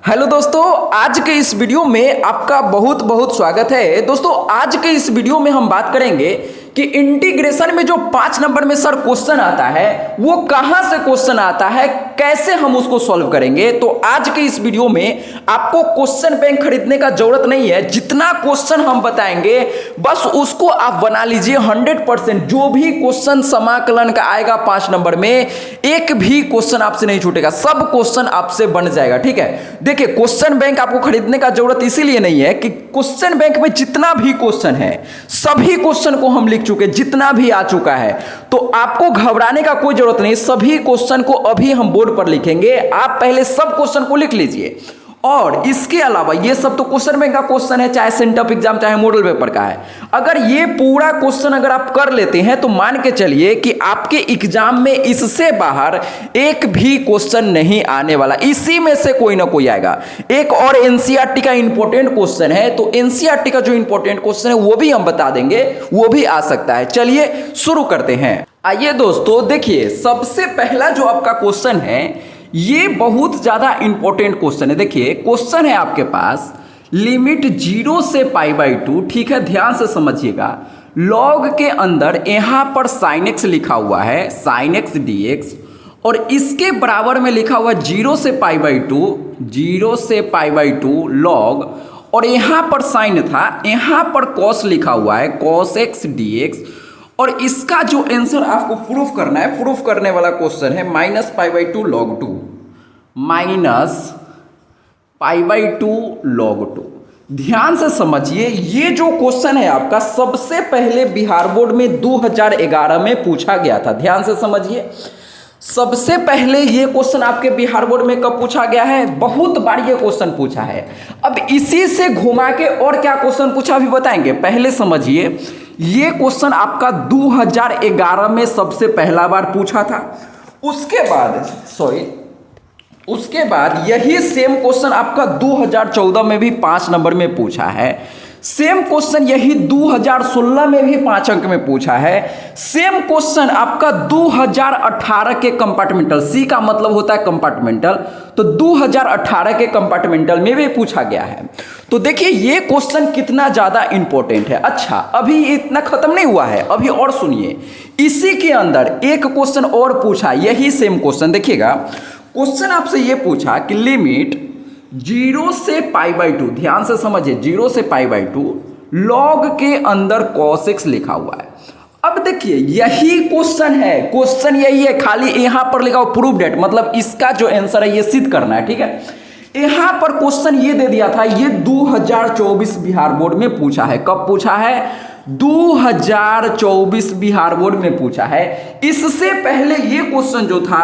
Hello दोस्तों, आज के इस वीडियो में आपका बहुत बहुत स्वागत है। दोस्तों, आज के इस वीडियो में हम बात करेंगे कि इंटीग्रेशन में जो 5 नंबर में सर क्वेश्चन आता है वो कहां से क्वेश्चन आता है, कैसे हम उसको सॉल्व करेंगे। तो आज के इस वीडियो में आपको क्वेश्चन बैंक खरीदने का जरूरत नहीं है। जितना क्वेश्चन हम बताएंगे बस उसको आप बना लीजिए 100%। जो भी क्वेश्चन समाकलन का आएगा 5 नंबर में, एक भी क्वेश्चन आपसे नहीं छूटेगा, सब क्वेश्चन आपसे बन जाएगा। ठीक है, देखिए क्वेश्चन बैंक आपको खरीदने का जरूरत इसीलिए नहीं है कि क्वेश्चन बैंक में जितना भी क्वेश्चन है सभी क्वेश्चन को हम लिख चुके, जितना भी आ चुका है, तो आपको घबराने का कोई जरूरत नहीं। सभी क्वेश्चन को अभी हम बोर्ड पर लिखेंगे, आप पहले सब क्वेश्चन को लिख लीजिए। और इसके अलावा ये सब तो क्वेश्चन बैंक का क्वेश्चन है, चाहे सेंटअप एग्जाम चाहे मॉडल पेपर का है। अगर ये पूरा क्वेश्चन अगर आप कर लेते हैं तो मान के चलिए कि आपके एग्जाम में इससे बाहर एक भी क्वेश्चन नहीं आने वाला, इसी में से कोई ना कोई आएगा। एक और एनसीईआरटी का इंपॉर्टेंट क्वेश्चन है, तो एनसीईआरटी का जो इंपॉर्टेंट क्वेश्चन है वो भी हम बता देंगे, वो भी आ सकता है। चलिए शुरू करते हैं। आइए दोस्तों, देखिए सबसे पहला जो आपका क्वेश्चन है ये बहुत ज्यादा इंपॉर्टेंट क्वेश्चन है। देखिए क्वेश्चन है आपके पास लिमिट 0 से π/2। ठीक है, ध्यान से समझिएगा। लॉग के अंदर यहां पर sin x लिखा हुआ है, sin x dx, और इसके बराबर में लिखा हुआ 0 से π/2, 0 से π/2 लॉग, और यहां पर साइन था, यहां पर cos लिखा हुआ है, cos x dx। और इसका जो आंसर आपको प्रूफ करना है, प्रूफ करने वाला क्वेश्चन है -π/2 log 2, -π/2 log 2। ध्यान से समझिए, ये जो क्वेश्चन है आपका सबसे पहले बिहार बोर्ड में 2011 में पूछा गया था। ध्यान से समझिए, सबसे पहले ये क्वेश्चन आपके बिहार बोर्ड में कब पूछा गया है? बहुत बार ये क्वेश्चन पूछा है। अब इसी से घुमा के और क्या क्वेश्चन पूछा अभी बताएंगे। पहले समझिए, ये क्वेश्चन आपका 2011 में सबसे पहला बार पूछा था। उसके बाद यही सेम क्वेश्चन आपका 2014 में भी 5 नंबर में पूछा है। सेम क्वेश्चन यही 2016 में भी 5 अंक में पूछा है। सेम क्वेश्चन आपका 2018 के कंपार्टमेंटल, सी का मतलब होता है कंपार्टमेंटल, तो 2018 के कंपार्टमेंटल में भी पूछा गया है। तो देखिए ये क्वेश्चन कितना ज्यादा इंपॉर्टेंट है। अच्छा, अभी इतना खत्म नहीं हुआ है, अभी और सुनिए। इसी के अंदर एक क्वेश्चन और पूछा, यही सेम क्वेश्चन। देखिएगा क्वेश्चन आपसे ये पूछा कि लिमिट 0 से π/2, ध्यान से समझिए, 0 से π/2 लॉग के अंदर cos x लिखा हुआ है। अब देखिए यही क्वेश्चन है, क्वेश्चन यही है, खाली यहां पर लिखा हुआ प्रूव डेट, मतलब इसका जो आंसर है ये सिद्ध करना है। ठीक है, यहां पर क्वेश्चन ये दे दिया था, ये 2024 बिहार बोर्ड में पूछा है। कब पूछा है? 2024 बिहार बोर्ड में पूछा है। इससे पहले ये क्वेश्चन जो था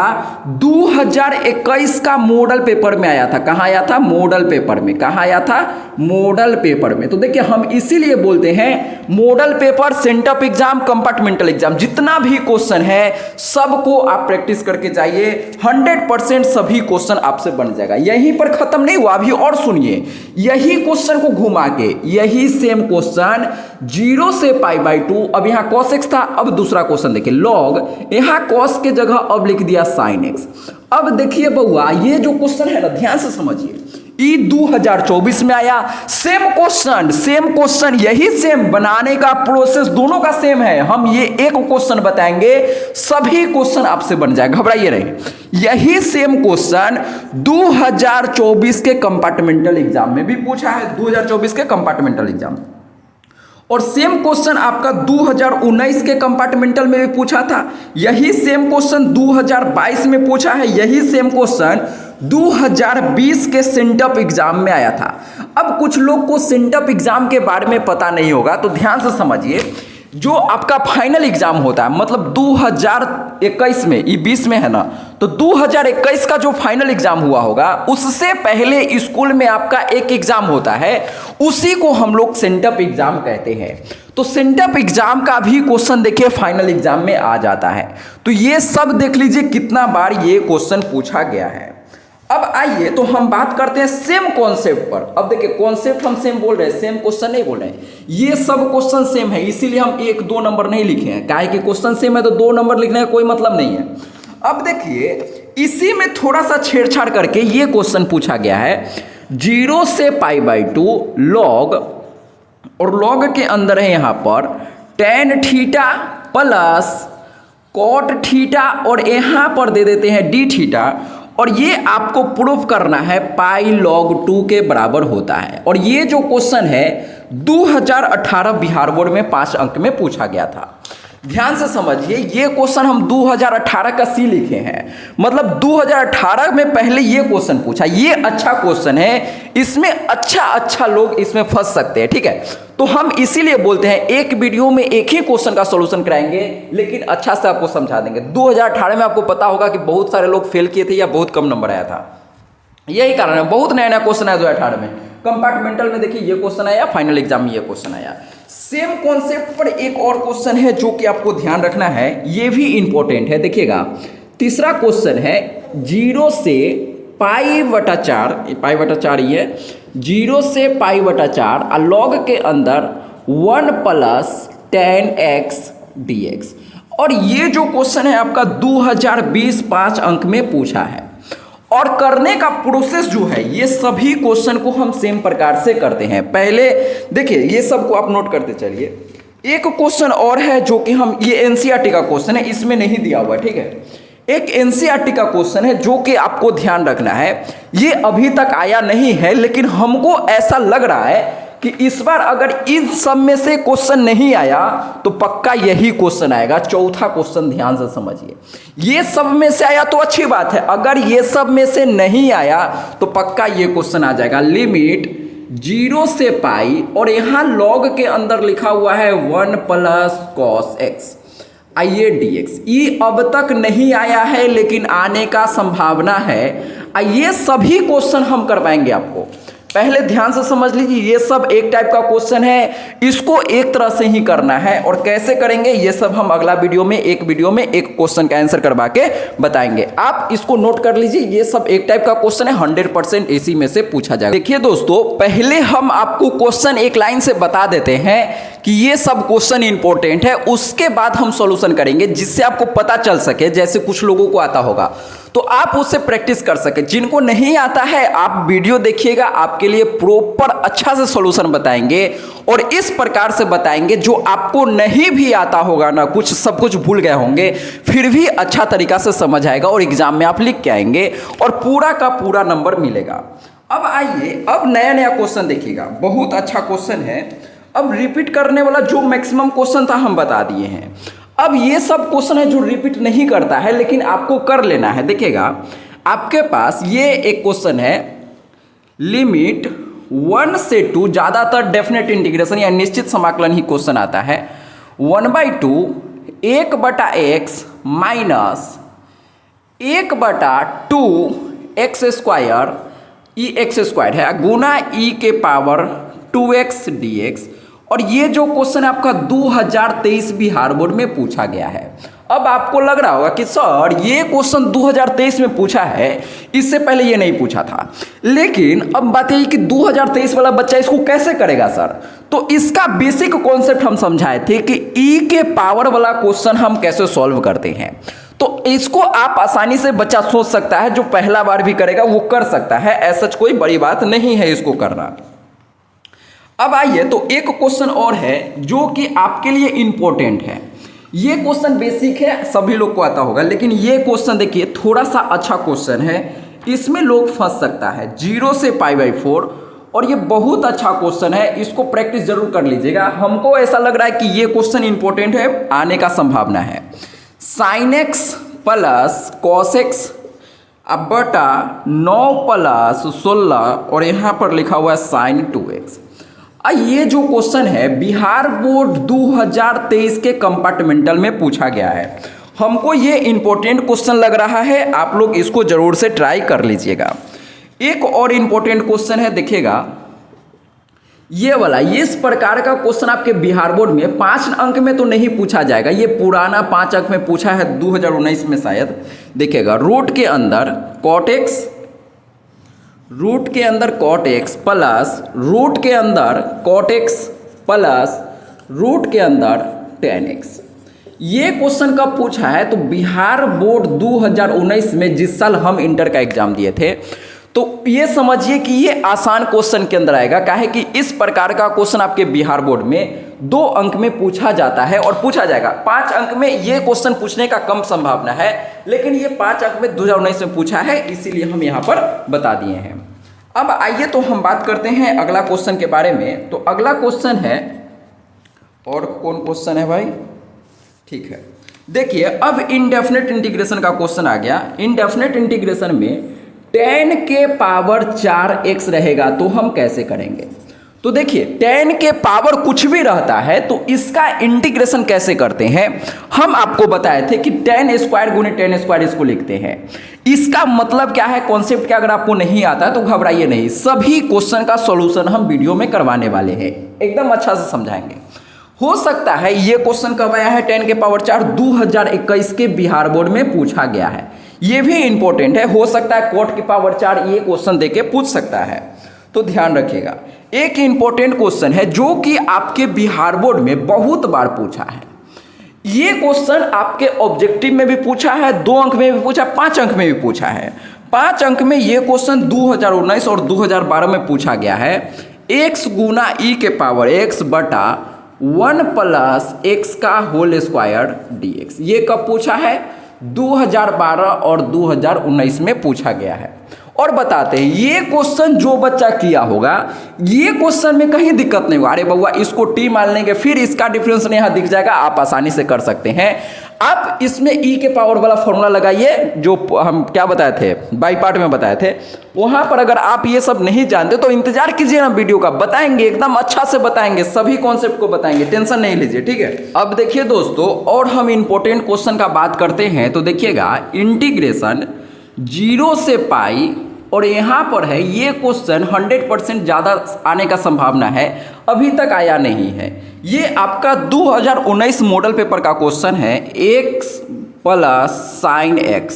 2021 का मॉडल पेपर में आया था। कहां आया था? मॉडल पेपर में। कहां आया था? मॉडल पेपर में। तो देखिए हम इसीलिए बोलते हैं model paper, sent up exam, compartmental exam, जितना भी क्वेश्चन है सबको आप प्रैक्टिस करके जाइए। 100% सभी क्वेश्चन आपसे बन जाएगा। यहीं पर खत्म नहीं हुआ, अभी और सुनिए। यही क्वेश्चन को घुमा के यही सेम क्वेश्चन 0 से π/2, अब यहां cos x था, अब दूसरा क्वेश्चन देखिए लॉग, यहां cos के जगह अब लिख दिया sin x। अब देखिए बउआ, ये जो क्वेश्चन है ना, ध्यान से समझिए, ये 2024 में आया। सेम क्वेश्चन, यही सेम बनाने का प्रोसेस दोनों का सेम है। हम ये एक क्वेश्चन बताएंगे, सभी क्वेश्चन आपसे बन जाए, घबराइए नहीं। यही सेम क्वेश्चन 2024 के कंपार्टमेंटल एग्जाम में भी पूछा है, 2024 के कंपार्टमेंटल एग्जाम। और सेम क्वेश्चन आपका 2019 के कंपार्टमेंटल में भी पूछा था। यही सेम क्वेश्चन 2022 में पूछा है। यही सेम क्वेश्चन 2020 के सेंटअप एग्जाम में आया था। अब कुछ लोग को सेंटअप एग्जाम के बारे में पता नहीं होगा, तो ध्यान से समझिए, जो आपका फाइनल एग्जाम होता है, मतलब 2021 में, ये 20 में है ना, तो 2021 का जो फाइनल एग्जाम हुआ होगा उससे पहले स्कूल में आपका एक एग्जाम होता है, उसी को हम लोग सेंटअप एग्जाम कहते हैं। तो सेंटअप एग्जाम का भी क्वेश्चन देखिए फाइनल एग्जाम में आ जाता है। तो ये सब देख लीजिए कितना बार ये क्वेश्चन पूछा गया है। अब आइए तो हम बात करते हैं सेम कॉन्सेप्ट पर। अब देखिए कॉन्सेप्ट हम सेम बोल रहे हैं, सेम क्वेश्चन नहीं बोल रहे हैं। ये सब क्वेश्चन सेम है, इसीलिए हम 1-2 नंबर नहीं लिखे हैं, काहे कि क्वेश्चन सेम है तो 2 नंबर लिखने का कोई मतलब नहीं है। अब देखिए इसी में थोड़ा सा छेड़छाड़ करके ये क्वेश्चन पूछा गया है, 0 से π/2 लॉग, और लॉग के अंदर है यहां पर tan theta plus cot theta, और यहां पर दे देते हैं d थीटा, और ये आपको प्रूफ करना है पाई log 2 के बराबर होता है। और ये जो क्वेश्चन है 2018 बिहार बोर्ड में 5 अंक में पूछा गया था। ध्यान से समझिए, ये क्वेश्चन हम 2018 का सी लिखे हैं, मतलब 2018 में पहले ये क्वेश्चन पूछा। ये अच्छा क्वेश्चन है, इसमें अच्छा लोग इसमें फंस सकते हैं, ठीक है। तो हम इसीलिए बोलते हैं एक वीडियो में एक ही क्वेश्चन का सॉल्यूशन कराएंगे, लेकिन अच्छा से आपको समझा देंगे। 2018 में आपको पता होगा कि बहुत सारे लोग फेल किए थे या बहुत कम नंबर आया था, यही कारण है। बहुत नया क्वेश्चन आया 2018 में। कंपार्टमेंटल में देखिए ये क्वेश्चन आया, फाइनल एग्जाम में ये क्वेश्चन आया। सेम कॉन्सेप्ट पर एक और क्वेश्चन है जो कि आपको ध्यान रखना है, ये भी इंपॉर्टेंट है। देखिएगा, तीसरा क्वेश्चन है 0 से π/4 ये 0 से π/4 और लॉग के अंदर 1 + tan x dx। और ये जो क्वेश्चन है आपका 2020 5 अंक में पूछा है। और करने का प्रोसेस जो है, ये सभी क्वेश्चन को हम सेम प्रकार से करते हैं। पहले देखिए, ये सब को आप नोट करते चलिए। एक क्वेश्चन और है जो कि हम, ये एनसीईआरटी का क्वेश्चन है, इसमें नहीं दिया हुआ, ठीक है। एक एनसीईआरटी का क्वेश्चन है जो कि आपको ध्यान रखना है, ये अभी तक आया नहीं है, लेकिन हमको ऐसा लग रहा है कि इस बार अगर इन सब में से क्वेश्चन नहीं आया तो पक्का यही क्वेश्चन आएगा। चौथा क्वेश्चन ध्यान से समझिए, ये सब में से आया तो अच्छी बात है, अगर ये सब में से नहीं आया तो पक्का ये क्वेश्चन आ जाएगा। लिमिट 0 से पाई, और यहां लॉग के अंदर लिखा हुआ है 1 + cos x आइए dx। ये अब तक नहीं आया है, लेकिन आने का संभावना है। ये सभी क्वेश्चन हम करवाएंगे आपको। पहले ध्यान से समझ लीजिए, ये सब एक टाइप का क्वेश्चन है, इसको एक तरह से ही करना है। और कैसे करेंगे ये सब हम अगला वीडियो में एक क्वेश्चन का आंसर करवा के बताएंगे। आप इसको नोट कर लीजिए, ये सब एक टाइप का क्वेश्चन है, 100% इसी में से पूछा जाएगा। देखिए दोस्तों, पहले हम आपको क्वेश्चन एक लाइन से बता देते हैं कि ये सब क्वेश्चन इंपॉर्टेंट है, उसके बाद हम सॉल्यूशन करेंगे, जिससे आपको पता चल सके। जैसे कुछ लोगों को आता होगा तो आप उससे प्रैक्टिस कर सके, जिनको नहीं आता है आप वीडियो देखिएगा, आपके लिए प्रॉपर अच्छा से सॉल्यूशन बताएंगे। और इस प्रकार से बताएंगे जो आपको नहीं भी आता होगा ना, कुछ सब कुछ भूल गए होंगे, फिर भी अच्छा तरीका से समझ आएगा और एग्जाम में आप लिख के आएंगे और पूरा का पूरा नंबर मिलेगा। अब आइए, अब नया क्वेश्चन देखिएगा, बहुत अच्छा क्वेश्चन है। अब रिपीट करने वाला जो मैक्सिमम क्वेश्चन था हम बता दिए हैं। अब ये सब क्वेश्चन है जो रिपीट नहीं करता है, लेकिन आपको कर लेना है। देखिएगा, आपके पास ये एक क्वेश्चन है, लिमिट 1 से 2, ज़्यादातर डेफिनेट इंटीग्रेशन या निश्चित समाकलन ही क्वेश्चन आता है, 1/2 1/x माइनस 1/2 x² ई x² है गुना e के पावर 2x dx। और ये जो क्वेश्चन आपका 2023 बिहार बोर्ड में पूछा गया है। अब आपको लग रहा होगा कि सर ये क्वेश्चन 2023 में पूछा है, इससे पहले ये नहीं पूछा था। लेकिन अब बात यही कि 2023 वाला बच्चा इसको कैसे करेगा सर। तो इसका बेसिक कॉन्सेप्ट हम समझाए थे कि e के पावर वाला क्वेश्चन हम कैसे सॉल्व करते हैं। तो इसको आप आसानी से बच्चा सोच सकता है, जो पहला बार भी करेगा वो कर सकता है, ऐसा कोई बड़ी बात नहीं है इसको करना। अब आइए, तो एक क्वेश्चन और है जो कि आपके लिए इंपॉर्टेंट है। ये क्वेश्चन बेसिक है, सभी लोग को आता होगा, लेकिन ये क्वेश्चन देखिए थोड़ा सा अच्छा क्वेश्चन है, इसमें लोग फंस सकता है। 0 से π/4, और ये बहुत अच्छा क्वेश्चन है, इसको प्रैक्टिस जरूर कर लीजिएगा। हमको ऐसा लग रहा है कि ये क्वेश्चन इंपॉर्टेंट है, आने का संभावना है। sin x + cos x बटा 9 + 16, और यहाँ पर लिखा हुआ है sin 2x। ये जो क्वेश्चन है बिहार बोर्ड 2023 के कंपार्टमेंटल में पूछा गया है। हमको ये इंपॉर्टेंट क्वेश्चन लग रहा है, आप लोग इसको जरूर से ट्राई कर लीजिएगा। एक और इंपॉर्टेंट क्वेश्चन है, देखिएगा ये वाला, ये इस प्रकार का क्वेश्चन आपके बिहार बोर्ड में 5 अंक में तो नहीं पूछा जाएगा, ये पुराना 5 अंक में पूछा है 2019 में शायद। देखिएगा, रूट के अंदर cot x, रूट के अंदर cot x प्लस रूट के अंदर cot x प्लस रूट के अंदर tan x। ये क्वेश्चन कब पूछा है, तो बिहार बोर्ड 2019 में, जिस साल हम इंटर का एग्जाम दिए थे, तो ये समझिए कि ये आसान क्वेश्चन के अंदर आएगा। काहे कि इस प्रकार का क्वेश्चन आपके बिहार बोर्ड में 2 अंक में पूछा जाता है और पूछा जाएगा। 5 अंक में ये क्वेश्चन पूछने का कम संभावना है, लेकिन ये 5 अंक में 2019 में पूछा है, इसीलिए हम यहाँ पर बता दिए हैं। अब आइए तो हम बात करते हैं अगला क्वेश्चन के बारे में। तो अगला क्वेश्चन है, और कौन क्वेश्चन है भाई, ठीक है, देखिए अब इनडेफिनेट इंटीग्रेशन का क्वेश्चन आ गया। इनडेफिनेट इंटीग्रेशन में 10 के पावर 4x रहेगा, तो हम कैसे करेंगे। तो देखिए 10 के पावर कुछ भी रहता है तो इसका इंटीग्रेशन कैसे करते हैं, हम आपको बताए थे कि 10 स्क्वायर गुने 10 स्क्वायर इसको लिखते हैं। इसका मतलब क्या है, कॉन्सेप्ट क्या, अगर आपको नहीं आता है तो घबराइए नहीं, सभी क्वेश्चन का सॉल्यूशन हम वीडियो में करवाने वाले हैं, एकदम अच्छा से समझाएंगे। हो सकता है ये क्वेश्चन कब आया है, 10 के पावर 4 2021 के बिहार बोर्ड में पूछा गया है, ये भी इंपॉर्टेंट है। हो सकता है कोट की पावर 4 ये क्वेश्चन देके पूछ सकता है, तो ध्यान रखिएगा। एक इंपॉर्टेंट क्वेश्चन है जो कि आपके बिहार बोर्ड में बहुत बार पूछा है। ये क्वेश्चन आपके ऑब्जेक्टिव में भी पूछा है, 2 अंक में भी पूछा, 5 अंक में भी पूछा है। 5 अंक में ये क्वेश्चन 2019 और 2012 में पूछा गया है। x गुना ई के पावर x बटा 1 प्लस x का होल स्क्वायर dx, ये कब पूछा है, 2012 और 2019 में पूछा गया है। और बताते हैं ये क्वेश्चन जो बच्चा किया होगा, ये क्वेश्चन में कहीं दिक्कत नहीं होगा, अरे बउआ इसको टी मान लेंगे फिर इसका डिफरेंस यहाँ दिख जाएगा, आप आसानी से कर सकते हैं। आप इसमें ई के पावर वाला फॉर्मूला लगाइए जो हम क्या बताए थे, बाई पार्ट में बताए थे, वहां पर अगर आप ये सब नहीं जानते तो इंतजार कीजिए ना वीडियो का, बताएंगे एकदम अच्छा से बताएंगे, सभी कॉन्सेप्ट को बताएंगे, टेंशन नहीं लीजिए, ठीक है। अब देखिए दोस्तों, और हम इंपॉर्टेंट क्वेश्चन का बात करते हैं, तो देखिएगा इंटीग्रेशन 0 से पाई, और यहाँ पर है ये क्वेश्चन 100% ज़्यादा आने का संभावना है, अभी तक आया नहीं है। ये आपका 2019 मॉडल पेपर का क्वेश्चन है, x प्लस साइन x,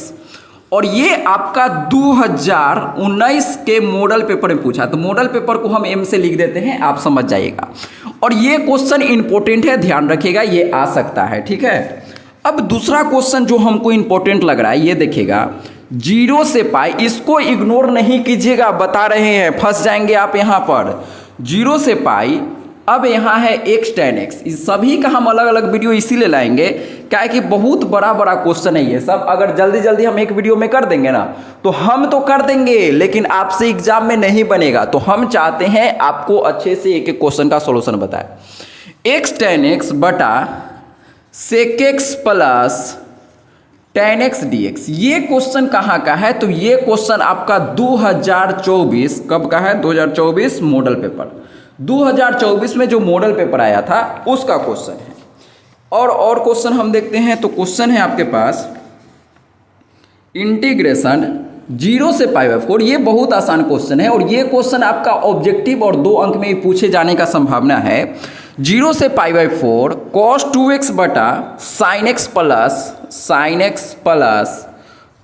और ये आपका 2019 के मॉडल पेपर में पूछा। तो मॉडल पेपर को हम m से लिख देते हैं, आप समझ जाइएगा। और ये क्वेश्चन इंपॉर्टेंट है, ध्यान रखिएगा, ये आ सकता है, ठीक है। अब दूसरा क्वेश्चन जो हमको इंपॉर्टेंट लग रहा है, ये देखिएगा 0 से पाई, इसको इग्नोर नहीं कीजिएगा, बता रहे हैं, फंस जाएंगे आप यहाँ पर। 0 से पाई, अब यहाँ है x tan x, इस सभी का हम अलग अलग वीडियो इसीलिए लाएंगे क्या है कि बहुत बड़ा बड़ा क्वेश्चन है ये सब। अगर जल्दी जल्दी हम एक वीडियो में कर देंगे ना, तो हम तो कर देंगे लेकिन आपसे एग्जाम में नहीं बनेगा। तो हम चाहते हैं आपको अच्छे से एक एक क्वेश्चन का सॉल्यूशन बताए। x tan x बटा sec x plus tan x dx, ये क्वेश्चन कहाँ का है, तो ये क्वेश्चन आपका 2024 कब का है, 2024 मॉडल पेपर, 2024 में जो मॉडल पेपर आया था उसका क्वेश्चन है। और क्वेश्चन हम देखते हैं, तो क्वेश्चन है आपके पास इंटीग्रेशन 0 से पाई बाई 4, ये बहुत आसान क्वेश्चन है, और ये क्वेश्चन आपका ऑब्जेक्टिव और 2 अंक में पूछे जाने का संभावना है। 0 से पाई बाई 4 cos 2x बटा sin x plus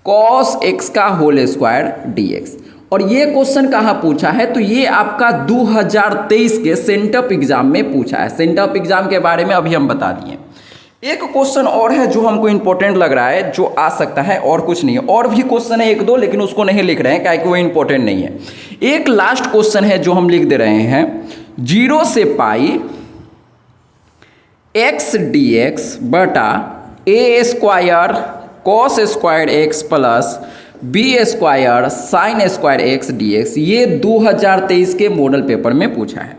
cos x का होल स्क्वायर dx, और ये क्वेश्चन कहाँ पूछा है, तो ये आपका 2023 के सेंटअप एग्जाम में पूछा है। सेंटअप एग्जाम के बारे में अभी हम बता दिए। एक क्वेश्चन और है जो हमको इंपॉर्टेंट लग रहा है, जो आ सकता है, और कुछ नहीं है, और भी क्वेश्चन है 1-2, लेकिन उसको नहीं लिख रहे हैं क्या कि वो इंपॉर्टेंट नहीं है। एक लास्ट क्वेश्चन है जो हम लिख दे रहे हैं, 0 से पाई x dx बटा a square cos square x plus b square sine square x dx, ये 2023 के मॉडल पेपर में पूछा है।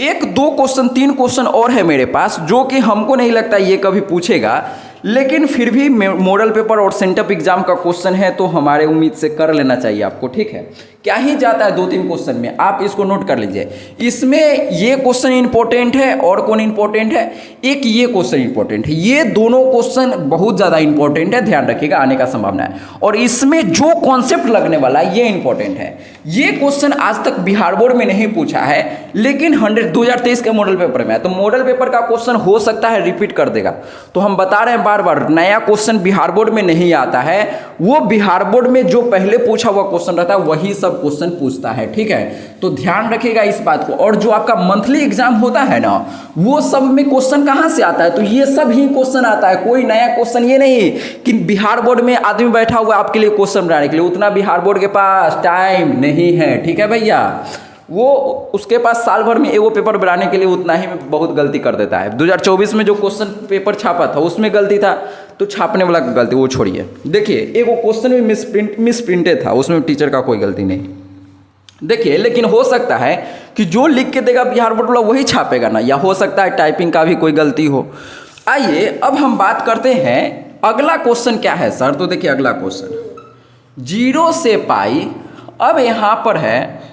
1-2 क्वेश्चन 3 क्वेश्चन और है मेरे पास, जो कि हमको नहीं लगता ये कभी पूछेगा, लेकिन फिर भी मॉडल पेपर और सेंटअप एग्जाम का क्वेश्चन है, तो हमारे उम्मीद से कर लेना चाहिए आपको, ठीक है। क्या ही जाता है 2-3 क्वेश्चन में, आप इसको नोट कर लीजिए। इसमें ये क्वेश्चन इंपॉर्टेंट है, और कौन इंपॉर्टेंट है, एक ये क्वेश्चन इंपॉर्टेंट है। ये दोनों क्वेश्चन बहुत ज़्यादा इंपॉर्टेंट है, ध्यान रखिएगा, आने का संभावना है। और इसमें जो कॉन्सेप्ट लगने वाला है ये इंपॉर्टेंट है। ये क्वेश्चन आज तक बिहार बोर्ड में नहीं पूछा है, लेकिन 2023 के मॉडल पेपर में है। तो मॉडल पेपर का क्वेश्चन हो सकता है रिपीट कर देगा। तो हम बता रहे हैं बार बार, नया क्वेश्चन बिहार बोर्ड में नहीं आता है, वो बिहार बोर्ड में जो पहले पूछा हुआ क्वेश्चन रहता है वही सब सब क्वेश्चन पूछता है, ठीक है। तो ध्यान रखिएगा इस बात को। और जो आपका मंथली एग्जाम होता है ना, वो सब में क्वेश्चन कहाँ से आता है, तो ये सब ही क्वेश्चन आता है। कोई नया क्वेश्चन ये नहीं कि बिहार बोर्ड में आदमी बैठा हुआ आपके लिए क्वेश्चन बनाने के लिए, उतना बिहार बोर्ड के पास टाइम नहीं है, ठीक है भैया। वो उसके पास साल भर में एगो पेपर बनाने के लिए उतना ही में बहुत गलती कर देता है। 2024 में जो क्वेश्चन पेपर छापा था उसमें गलती था, तो छापने वाला की गलती वो छोड़िए। देखिए एगो क्वेश्चन में मिसप्रिंटेड था, उसमें टीचर का कोई गलती नहीं। देखिए लेकिन हो सकता है कि जो लिख के देगा बिहार बोर्ड वाला वही छापेगा ना, या हो सकता है टाइपिंग का भी कोई गलती हो। आइए अब हम बात करते हैं अगला क्वेश्चन क्या है सर। तो देखिए अगला क्वेश्चन 0 से पाई। अब यहाँ पर है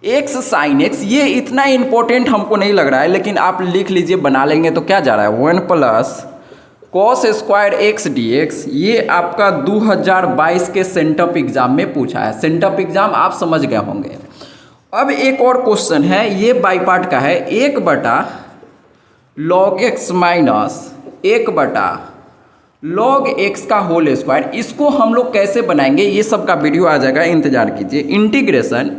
x sin x, ये इतना इंपॉर्टेंट हमको नहीं लग रहा है, लेकिन आप लिख लीजिए, बना लेंगे तो क्या जा रहा है 1 plus cos square x dx। ये आपका 2022 के सेंटअप एग्जाम में पूछा है। सेंटअप एग्जाम आप समझ गए होंगे। अब एक और क्वेश्चन है, ये बाई पार्ट का है, 1 बटा log x माइनस 1 बटा log x का होल स्क्वायर। इसको हम लोग कैसे बनाएंगे, ये सब का वीडियो आ जाएगा, इंतजार कीजिए। इंटीग्रेशन,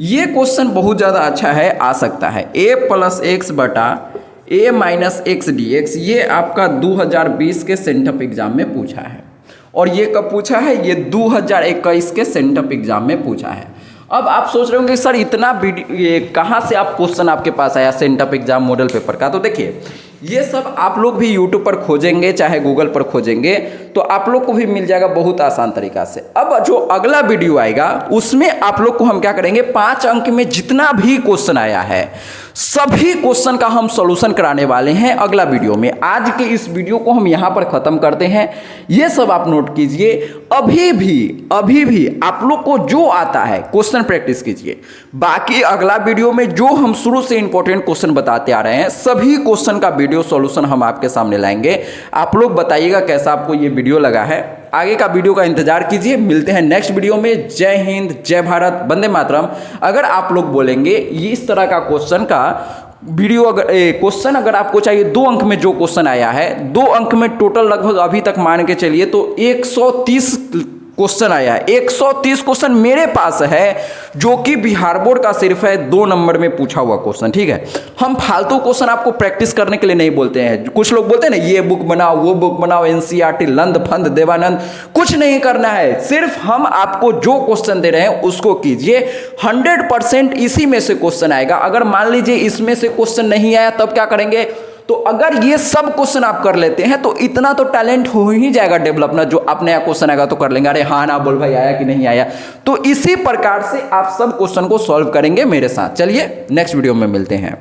ये क्वेश्चन बहुत ज़्यादा अच्छा है, आ सकता है। a प्लस एक्स बटा a minus x D x, ये आपका 2020 के सेंटअप एग्जाम में पूछा है। और ये कब पूछा है, ये 2021 के सेंटअप एग्जाम में पूछा है। अब आप सोच रहे होंगे सर इतना ये कहाँ से आप क्वेश्चन आपके पास आया सेंटअप एग्जाम मॉडल पेपर का। तो देखिए ये सब आप लोग भी यूट्यूब पर खोजेंगे, चाहे गूगल पर खोजेंगे, तो आप लोग को भी मिल जाएगा बहुत आसान तरीका से। अब जो अगला वीडियो आएगा उसमें आप लोग को हम क्या करेंगे, 5 अंक में जितना भी क्वेश्चन आया है सभी क्वेश्चन का हम सॉल्यूशन कराने वाले हैं अगला वीडियो में। आज के इस वीडियो को हम यहाँ पर ख़त्म करते हैं। ये सब आप नोट कीजिए। अभी भी आप लोग को जो आता है क्वेश्चन प्रैक्टिस कीजिए। बाकी अगला वीडियो में जो हम शुरू से इंपॉर्टेंट क्वेश्चन बताते आ रहे हैं सभी क्वेश्चन का वीडियो सॉल्यूशन हम आपके सामने लाएंगे। आप लोग बताइएगा कैसा आपको ये वीडियो लगा है। आगे का वीडियो का इंतजार कीजिए। मिलते हैं नेक्स्ट वीडियो में। जय हिंद, जय भारत, वंदे मातरम। अगर आप लोग बोलेंगे इस तरह का क्वेश्चन का वीडियो, अगर क्वेश्चन अगर आपको चाहिए 2 अंक में जो क्वेश्चन आया है, 2 अंक में टोटल लगभग अभी तक मान के चलिए तो 130 क्वेश्चन आया है। 130 क्वेश्चन मेरे पास है जो कि बिहार बोर्ड का सिर्फ है 2 नंबर में पूछा हुआ क्वेश्चन, ठीक है। हम फालतू क्वेश्चन आपको प्रैक्टिस करने के लिए नहीं बोलते हैं। कुछ लोग बोलते हैं ना ये बुक बनाओ, वो बुक बनाओ, एनसीईआरटी, लंद फंद देवानंद, कुछ नहीं करना है। सिर्फ हम आपको जो क्वेश्चन दे रहे हैं उसको कीजिए। 100% इसी में से क्वेश्चन आएगा। अगर मान लीजिए इसमें से क्वेश्चन नहीं आया तब क्या करेंगे, तो अगर ये सब क्वेश्चन आप कर लेते हैं तो इतना तो टैलेंट हो ही जाएगा डेवलप ना, जो आप नया क्वेश्चन आएगा तो कर लेंगे, अरे हाँ ना बोल भाई आया कि नहीं आया। तो इसी प्रकार से आप सब क्वेश्चन को सॉल्व करेंगे मेरे साथ। चलिए नेक्स्ट वीडियो में मिलते हैं।